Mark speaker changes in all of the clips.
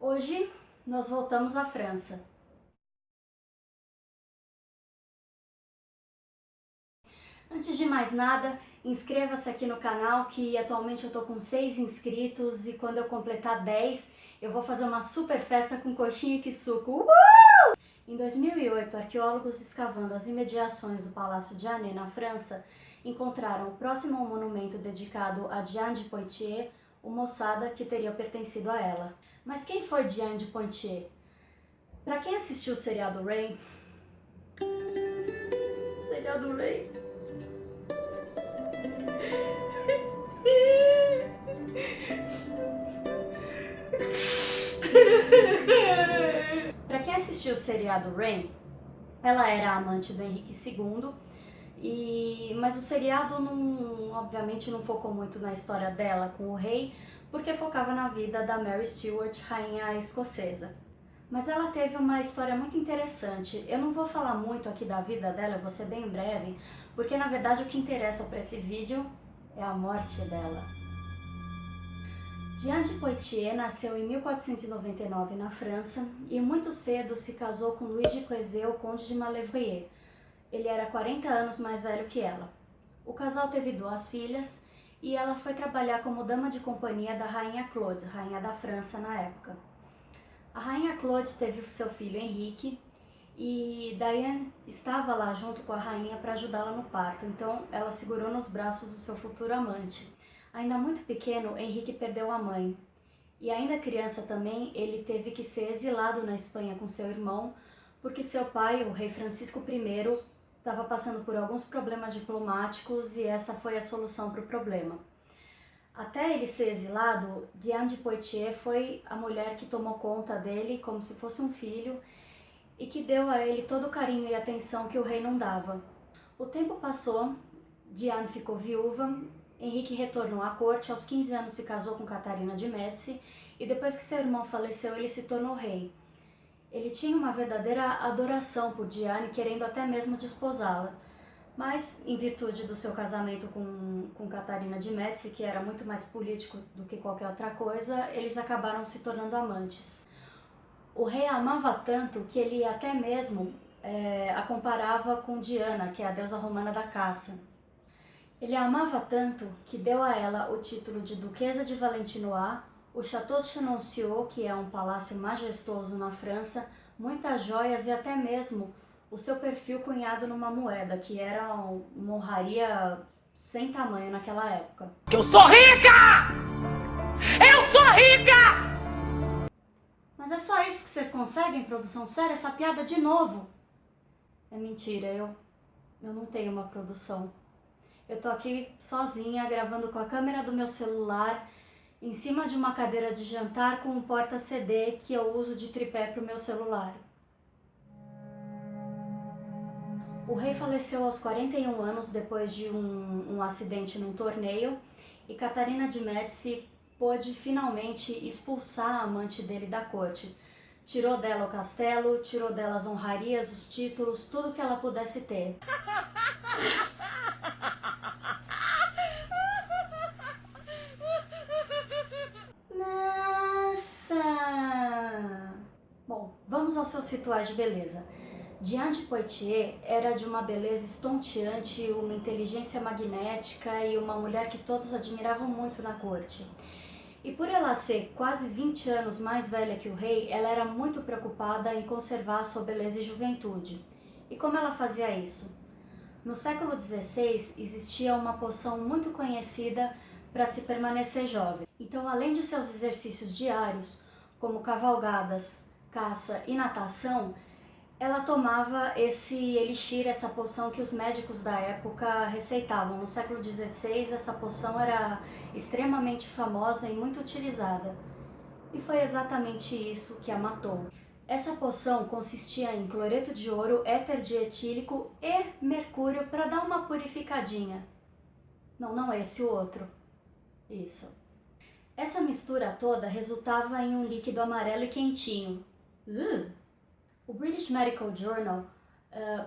Speaker 1: Hoje nós voltamos à França. Antes de mais nada, inscreva-se aqui no canal que atualmente eu tô com 6 inscritos e quando eu completar 10 eu vou fazer uma super festa com coxinha e quiçuco. Uhul! Em 2008, arqueólogos escavando as imediações do Palácio Diane, na França, encontraram o próximo ao monumento dedicado a Diane de Poitiers, uma ossada que teria pertencido a ela. Mas quem foi Diane de Poitiers? Para quem assistiu o seriado Rain... Seriado Rain... Para quem assistiu o seriado Rain, ela era a amante do Henrique II, mas o seriado obviamente não focou muito na história dela com o rei, porque focava na vida da Mary Stuart, rainha escocesa. Mas ela teve uma história muito interessante. Eu não vou falar muito aqui da vida dela, eu vou ser bem breve, porque na verdade o que interessa para esse vídeo é a morte dela. Diane de Poitiers nasceu em 1499 na França e muito cedo se casou com Luís de Choiseul, conde de Malévrier. Ele era 40 anos mais velho que ela. O casal teve 2 filhas e ela foi trabalhar como dama de companhia da Rainha Claude, rainha da França na época. A Rainha Claude teve seu filho Henrique e Diane estava lá junto com a rainha para ajudá-la no parto, então ela segurou nos braços o seu futuro amante. Ainda muito pequeno, Henrique perdeu a mãe. E ainda criança também, ele teve que ser exilado na Espanha com seu irmão, porque seu pai, o rei Francisco I, estava passando por alguns problemas diplomáticos e essa foi a solução para o problema. Até ele ser exilado, Diane de Poitiers foi a mulher que tomou conta dele como se fosse um filho e que deu a ele todo o carinho e atenção que o rei não dava. O tempo passou, Diane ficou viúva, Henrique retornou à corte, aos 15 anos se casou com Catarina de Médici e depois que seu irmão faleceu ele se tornou rei. Ele tinha uma verdadeira adoração por Diane, querendo até mesmo desposá-la. Mas, em virtude do seu casamento com Catarina de Médici, que era muito mais político do que qualquer outra coisa, eles acabaram se tornando amantes. O rei a amava tanto que ele até mesmo a comparava com Diana, que é a deusa romana da caça. Ele a amava tanto que deu a ela o título de Duquesa de Valentinois, o Château de Chenonceau, que é um palácio majestoso na França, muitas joias e até mesmo o seu perfil cunhado numa moeda, que era uma honraria sem tamanho naquela época.
Speaker 2: Eu sou rica! Eu sou rica!
Speaker 1: Mas é só isso que vocês conseguem, produção séria? Essa piada de novo? É mentira, eu não tenho uma produção. Eu tô aqui sozinha, gravando com a câmera do meu celular, em cima de uma cadeira de jantar com um porta-CD que eu uso de tripé pro meu celular. O rei faleceu aos 41 anos depois de um acidente num torneio e Catarina de Médici pôde finalmente expulsar a amante dele da corte. Tirou dela o castelo, tirou dela as honrarias, os títulos, tudo que ela pudesse ter. Bom, vamos aos seus rituais de beleza. Diane de Poitiers era de uma beleza estonteante, uma inteligência magnética e uma mulher que todos admiravam muito na corte. E por ela ser quase 20 anos mais velha que o rei, ela era muito preocupada em conservar sua beleza e juventude. E como ela fazia isso? No século XVI existia uma poção muito conhecida para se permanecer jovem. Então, além de seus exercícios diários, como cavalgadas, caça e natação, ela tomava esse elixir, essa poção que os médicos da época receitavam. No século XVI, essa poção era extremamente famosa e muito utilizada. E foi exatamente isso que a matou. Essa poção consistia em cloreto de ouro, éter de etílico e mercúrio para dar uma purificadinha. Não esse, o outro. Isso. Essa mistura toda resultava em um líquido amarelo e quentinho. O British Medical Journal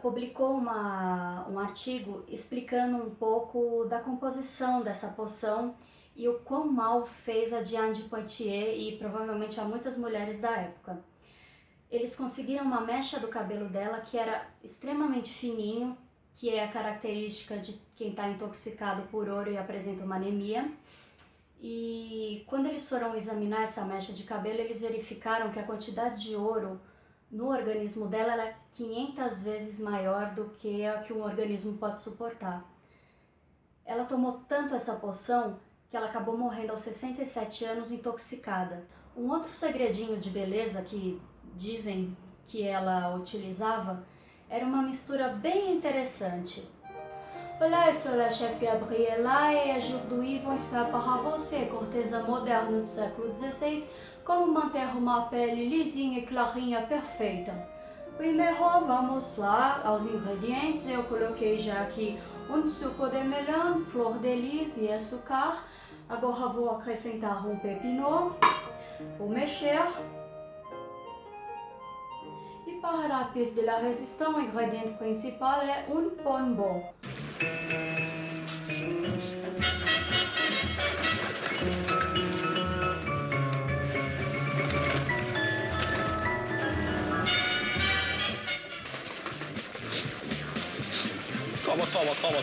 Speaker 1: publicou um artigo explicando um pouco da composição dessa poção e o quão mal fez a Diane de Poitiers e provavelmente a muitas mulheres da época. Eles conseguiram uma mecha do cabelo dela que era extremamente fininho, que é a característica de quem está intoxicado por ouro e apresenta uma anemia. E quando eles foram examinar essa mecha de cabelo, eles verificaram que a quantidade de ouro no organismo dela era 500 vezes maior do que a que um organismo pode suportar. Ela tomou tanto essa poção que ela acabou morrendo aos 67 anos intoxicada. Um outro segredinho de beleza que dizem que ela utilizava era uma mistura bem interessante. Olá, eu sou a chefe Gabriela e aujourd'hui vou estar para você, cortesa moderna do século XVI, como manter uma pele lisinha e clarinha perfeita. Primeiro vamos lá aos ingredientes. Eu coloquei já aqui suco de melão, flor de lis e açúcar. Agora vou acrescentar pepino, vou mexer. E para a piste de la résistance, o ingrediente principal é pombo.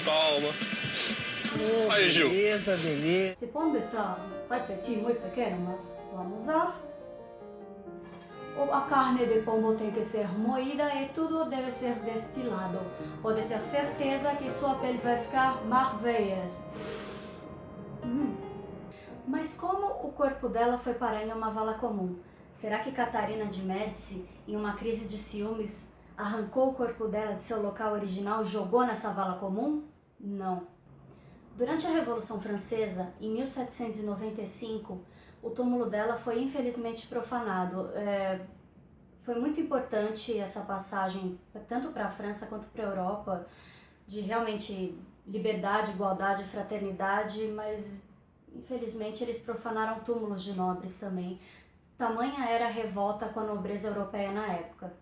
Speaker 3: Calma. Aí, Gil.
Speaker 4: Beleza.
Speaker 1: Esse pombo está muito pequeno, mas vamos usar. A carne de pombo tem que ser moída e tudo deve ser destilado. Pode ter certeza que sua pele vai ficar maravilhosa. Mas como o corpo dela foi parar em uma vala comum? Será que Catarina de Médici, em uma crise de ciúmes, arrancou o corpo dela de seu local original e jogou nessa vala comum? Não. Durante a Revolução Francesa, em 1795, o túmulo dela foi infelizmente profanado. Foi muito importante essa passagem, tanto para a França quanto para a Europa, de realmente liberdade, igualdade, fraternidade, mas infelizmente eles profanaram túmulos de nobres também. Tamanha era a revolta com a nobreza europeia na época.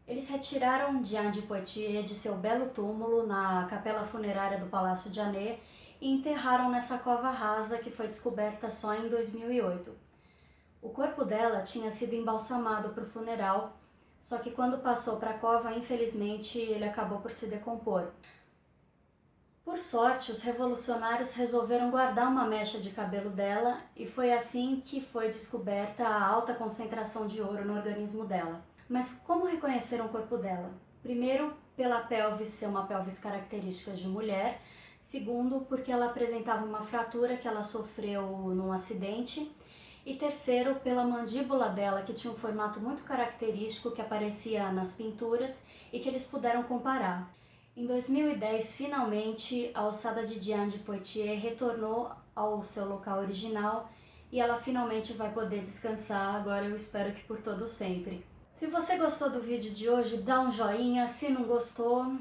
Speaker 1: Eles retiraram Diane de Poitiers de seu belo túmulo na capela funerária do Palácio de Janet e enterraram nessa cova rasa que foi descoberta só em 2008. O corpo dela tinha sido embalsamado para o funeral, só que quando passou para a cova, infelizmente, ele acabou por se decompor. Por sorte, os revolucionários resolveram guardar uma mecha de cabelo dela e foi assim que foi descoberta a alta concentração de ouro no organismo dela. Mas como reconheceram o corpo dela? Primeiro, pela pelvis ser uma pelvis característica de mulher. Segundo, porque ela apresentava uma fratura que ela sofreu num acidente. E terceiro, pela mandíbula dela, que tinha um formato muito característico que aparecia nas pinturas e que eles puderam comparar. Em 2010, finalmente, a ossada de Diane de Poitiers retornou ao seu local original e ela finalmente vai poder descansar, agora eu espero que por todo sempre. Se você gostou do vídeo de hoje, dá um joinha, se não gostou...